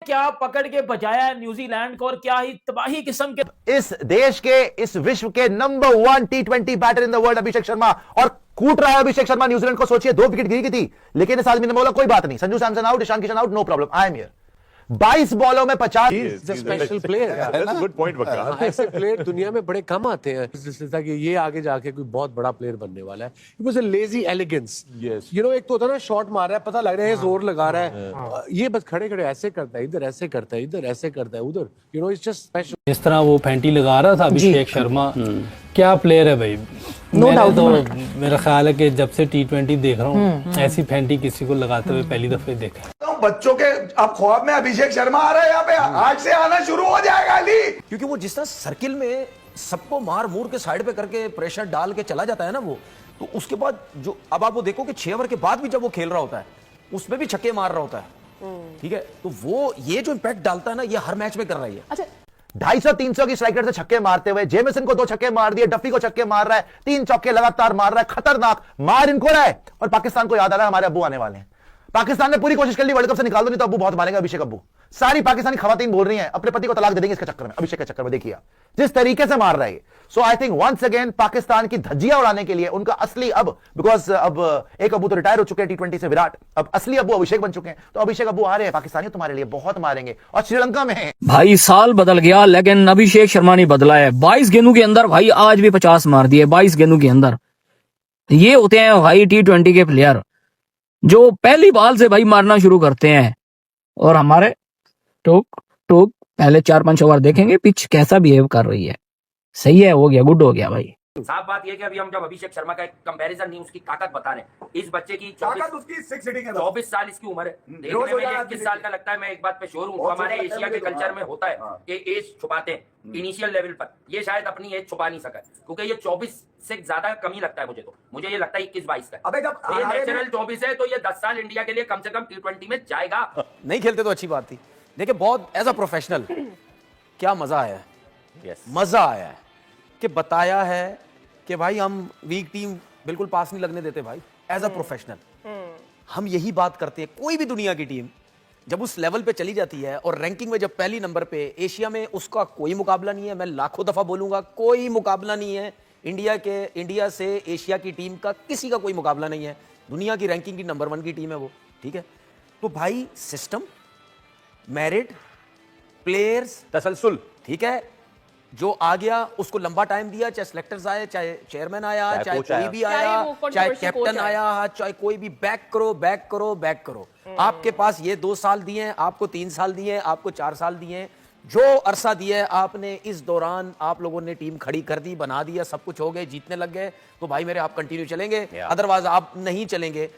क्या पकड़ के बजाया न्यूजीलैंड को और क्या ही तबाही किस्म के इस देश के, इस विश्व के number 1 T20 batter in the world Abhishek Sharma, और कूट रहा है अभिषेक शर्मा न्यूजीलैंड को। सोचिए 2 विकेट गिरी थी, लेकिन इस आदमी ने बोला कोई बात नहीं, Sanju Samson out, Ishan Kishan out, no problem, I am here. 22 बॉलों में 50। स्पेशल प्लेयर, गुड पॉइंट बका। ऐसे प्लेयर दुनिया में बड़े कम आते हैं जिससे कि ये आगे जाके कोई बहुत बड़ा प्लेयर बनने वाला है। It was a lazy elegance, you know. एक तो होता है ना, शॉट मार रहा है, पता लग रहा है जोर लगा रहा है, ये बस खड़े खड़े ऐसे करता है, इधर ऐसे करता है, इधर ऐसे करता है, उधर, you know, it's just special. इस तरह वो फैंटी लगा रहा था अभिषेक शर्मा, क्या प्लेयर है भाई। No doubt. तो मेरा ख्याल है कि जब से T20 देख रहा हूँ ऐसी फैंटी किसी को लगाते हुए पहली दफे देखा। तो बच्चों के अब ख्वाब में अभिषेक शर्मा आ रहा है यहाँ पे, आज से आना शुरू हो जाएगा अली। क्योंकि वो जिस तरह सर्किल में सबको मार मूर के साइड पे करके प्रेशर डाल के चला जाता है ना वो, तो उसके बाद जो अब आप वो देखो कि 6 ओवर के बाद भी जब वो खेल रहा होता है उसमें भी छक्के मार रहा होता है, ठीक है। तो वो ये जो इंपैक्ट डालता है ना, ये हर मैच में कर रही है। अच्छा, 250-300 की स्ट्राइक रेट से छक्के मारते हुए जेमिसन को 2 छक्के मार दिए, डफी को छक्के मार रहा है, 3 चौके लगातार मार रहा है, खतरनाक मार इनको रहा है। और पाकिस्तान को याद आ रहा है हमारे अब्बू आने वाले हैं। पाकिस्तान ने पूरी कोशिश कर ली वर्ल्ड कप से निकाल दो, नहीं तो अब्बू बहुत मारेंगे अभिषेक अब्बू। सारी पाकिस्तानी खवातीन बोल रही हैं अपने पति को तलाक दे देंगे इसके चक्कर में, अभिषेक के चक्कर में। देखिए जिस तरीके से मार रहा है। So I think once again Pakistan की धज्जियां उड़ाने के लिए उनका असली अब, बिकॉज अब एक अब्बू तो रिटायर हो चुके हैं T20 से, विराट, अब असली अब्बू अभिषेक बन चुके हैं। तो अभिषेक अब्बू आ रहे हैं, पाकिस्तानी तुम्हारे लिए बहुत मारेंगे। और श्रीलंका में है भाई, साल बदल गया लेकिन अभिषेक शर्मा नहीं बदला है। 22 गेंदों के अंदर भाई आज भी 50 मार दिए, 22 गेंदों के अंदर। ये होते हैं भाई T20 के प्लेयर जो पहली बॉल से भाई मारना शुरू करते हैं। और हमारे टोक टोक पहले 4-5 ओवर देखेंगे पिच कैसा बिहेव कर रही है। सही है, हो गया, गुड हो गया भाई। साफ बात यह कि अभी हम जब अभिषेक शर्मा का एक कंपैरिजन नहीं, उसकी ताकत बता रहे हैं। इस बच्चे की 24 साल इसकी उम्र है, देखने में 21 साल का लगता है। मैं एक बात पे श्योर हूँ, हमारे एशिया के कल्चर में होता है कि एज छुपाते हैं इनिशियल लेवल पर। ये शायद अपनी एज छुपा नहीं सका, क्योंकि ये 24 से ज्यादा कम ही लगता है मुझे। तो मुझे ये लगता है 21-22 का। अबे जब ये नेचुरल 24 है, तो ये 10 साल इंडिया के लिए कम से कम T20 में जाएगा। नहीं खेलते तो अच्छी बात थी, देखिए बहुत एज अ प्रोफेशनल क्या मजा आया है। मजा आया है कि बताया है कि भाई हम वीक टीम बिल्कुल पास नहीं लगने देते भाई। एज अ प्रोफेशनल हम यही बात करते हैं। कोई भी दुनिया की टीम जब उस लेवल पे चली जाती है और रैंकिंग में जब पहली नंबर पे, एशिया में उसका कोई मुकाबला नहीं है। मैं लाखों दफा बोलूंगा, कोई मुकाबला नहीं है इंडिया से एशिया की टीम का, किसी का कोई मुकाबला नहीं है। दुनिया की रैंकिंग की नंबर 1 की टीम है वो, ठीक है। तो भाई सिस्टम, मेरिट, प्लेयर्स, तसलसल, ठीक है। जो आ गया उसको लंबा टाइम दिया, चाहे सिलेक्टर्स आए, चाहे चेयरमैन आया, चाहे कोई भी आया, चाहे कैप्टन आया, चाहे कोई भी, बैक करो बैक करो बैक करो। आपके पास ये 2 साल दिए हैं, आपको 3 साल दिए हैं, आपको 4 साल दिए हैं। जो अरसा दिया है आपने, इस दौरान आप लोगों ने टीम खड़ी कर दी, बना दिया, सब कुछ हो गए, जीतने लग गए, तो भाई मेरे आप कंटिन्यू चलेंगे, अदरवाइज आप नहीं चलेंगे।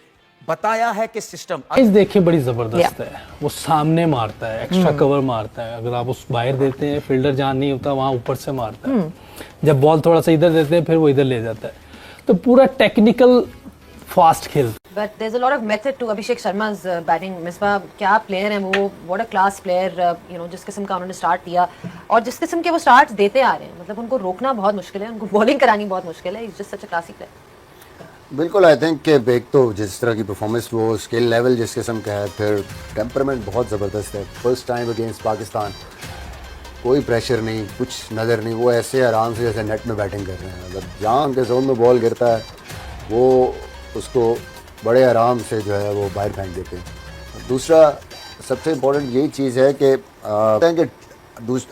बताया है कि सिस्टम इस देखिए बड़ी जबरदस्त है। वो सामने मारता है, एक्स्ट्रा कवर मारता है। अगर आप उस बाहर देते हैं, फील्डर जहां नहीं होता वहां ऊपर से मारता है। जब बॉल थोड़ा सा इधर देते हैं फिर वो इधर ले जाता है। तो पूरा टेक्निकल फास्ट खेल। but there's a lot of method to Abhishek Sharma's batting. Misbah क्या प्लेयर हैं वो, what a class player, you know, जिस किस्म का उन्होंने स्टार्ट दिया और जिस किस्म के वो स्टार्ट्स देते आ रहे हैं, मतलब उनको रोकना बहुत मुश्किल है, उनको बॉलिंग करानी बहुत मुश्किल है। He's just such a classy player. बिल्कुल, आई थिंक कि एक तो जिस तरह की परफॉर्मेंस, वो स्किल लेवल जिस किस्म का है, फिर टेम्परामेंट बहुत ज़बरदस्त है। फर्स्ट टाइम अगेंस्ट पाकिस्तान, कोई प्रेशर नहीं, कुछ नज़र नहीं, वो ऐसे आराम से जैसे नेट में बैटिंग कर रहे हैं। अगर जहाँ उनके जोन में बॉल गिरता है वो उसको बड़े आराम से जो है वो बाहर फेंक देते हैं। दूसरा सबसे इम्पोर्टेंट यही चीज़ है कि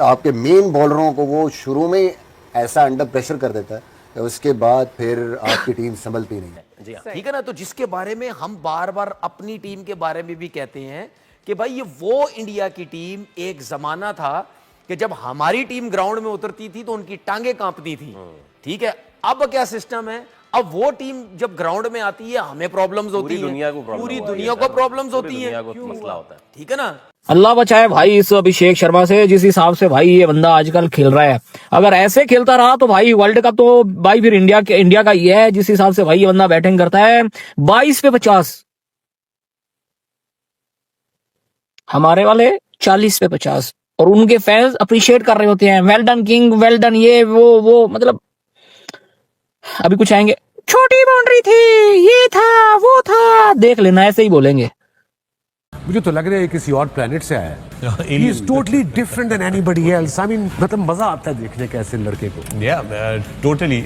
आपके मेन बॉलरों को वो शुरू में ऐसा अंडर प्रेशर कर देता है, उसके बाद फिर आपकी टीम संभलती नहीं है। जी हाँ, ठीक है ना। तो जिसके बारे में हम बार बार अपनी टीम के बारे में भी कहते हैं कि भाई ये वो इंडिया की टीम एक जमाना था कि जब हमारी टीम ग्राउंड में उतरती थी तो उनकी टांगें कांपती थी, ठीक है। अब क्या सिस्टम है, अब वो टीम जब ग्राउंड में आती है हमें प्रॉब्लम्स होती हैं, पूरी दुनिया को प्रॉब्लम्स होती हैं, मसला होता है, ठीक है ना। अल्लाह बचाए भाई इस अभिषेक शर्मा से, जिस हिसाब से भाई ये बंदा आजकल खेल रहा है। अगर ऐसे खेलता रहा तो भाई वर्ल्ड कप तो भाई फिर इंडिया का ये है। जिस हिसाब से भाई ये बंदा बैटिंग करता है, 22 पे 50, हमारे वाले 40 पे 50, और उनके फैंस अप्रिशिएट कर रहे होते हैं, well done king, well done, ये वो मतलब अभी कुछ आएंगे, छोटी बाउंड्री थी, ये था, वो था, देख लेना, ऐसे ही बोलेंगे। मुझे तो लग रहा है किसी और प्लेनेट से आया है। He is totally different than anybody else. I mean, मतलब मजा आता है देखने का ऐसे लड़के को। टोटली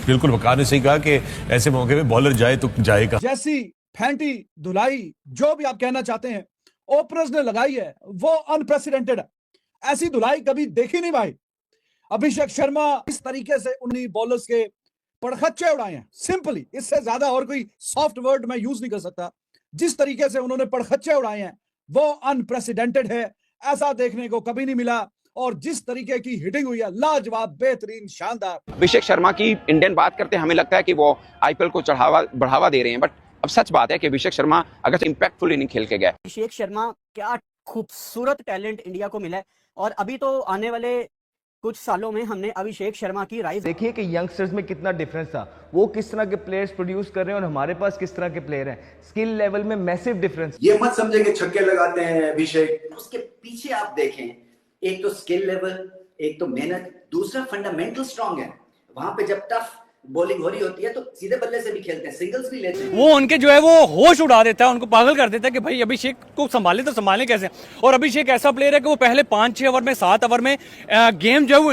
बिल्कुल वकार ने सही कहा कि ऐसे मौके पे बॉलर जाए तो जाएगा। जैसी फैंटी धुलाई जो भी आप कहना चाहते हैं ओपनर्स ने लगाई है वो अनप्रेसिडेंटेड है। ऐसी धुलाई कभी देखी नहीं भाई। अभिषेक शर्मा इस तरीके से उन्हीं बॉलर्स के पड़खच्चे उड़ाए हैं, सिंपली, इससे ज्यादा और कोई सॉफ्ट वर्ड मैं यूज नहीं कर सकता। जिस तरीके से उन्होंने पड़खच्चे उड़ाए हैं वो अनप्रेसिडेंटेड है, ऐसा देखने को कभी नहीं मिला। और जिस तरीके की हिटिंग हुई है, लाजवाब, बेहतरीन, शानदार। अभिषेक शर्मा की इंडियन बात करते हैं, हमें लगता है कि वो आईपीएल को बढ़ावा दे रहे हैं, बट अब सच बात है कि अभिषेक शर्मा अगर इंपैक्टफुल इनिंग खेल के गए। अभिषेक शर्मा क्या खूबसूरत टैलेंट इंडिया को मिला है और अभी तो आने वाले कुछ सालों में हमने अभिषेक शर्मा की राइज देखिए कि यंगस्टर्स में कितना डिफरेंस था, वो किस तरह के प्लेयर्स प्रोड्यूस कर रहे हैं और हमारे पास किस तरह के प्लेयर हैं। स्किल लेवल में मैसिव डिफरेंस। ये मत समझे कि छक्के लगाते हैं अभिषेक, उसके पीछे आप देखें, एक तो स्किल लेवल, एक तो मेहनत, दूसरा फंडामेंटल स्ट्रांग है। वहां पे जब टफ बॉलिंग हो रही होती है तो सीधे बल्ले से भी खेलते हैं, सिंगल्स भी लेते हैं। वो उनके जो है वो होश उड़ा देता है, उनको पागल कर देता है कि भाई अभिषेक को संभाले तो संभालें कैसे। और अभिषेक ऐसा प्लेयर है कि वो पहले 5-6 ओवर में, 7 ओवर में गेम जो है वो